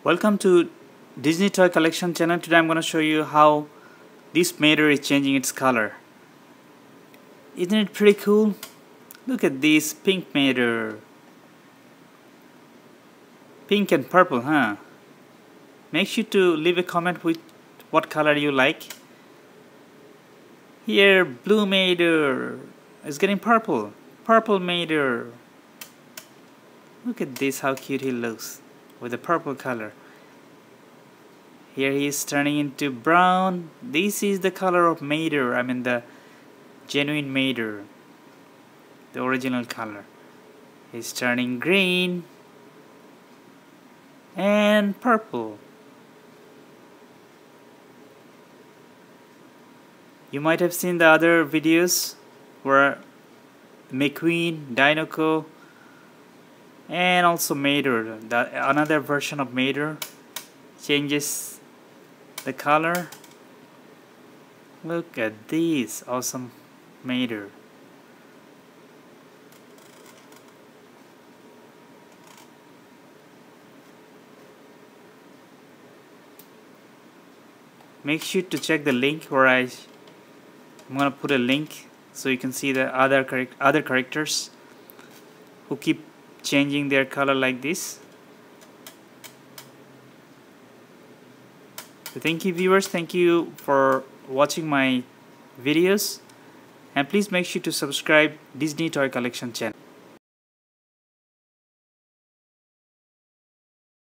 Welcome to Disney Toy Collection channel. Today I'm going to show you how this Mater is changing its color. Isn't it pretty cool? Look at this pink Mater. Pink and purple, huh? Make sure to leave a comment with what color you like. Here, blue Mater is getting purple. Purple Mater. Look at this, how cute he looks with the purple color. Here he is turning into brown. This is the color of Mater, I mean the genuine Mater, the original color. He's turning green and purple. You might have seen the other videos where McQueen, Dinoco, and also Mater, another version of Mater, changes the color. Look at this awesome Mater. Make sure to check the link where I'm gonna put a link so you can see the other characters who keep changing their color like this. So thank you viewers, thank you for watching my videos, and please make sure to subscribe Disney Toy Collection channel.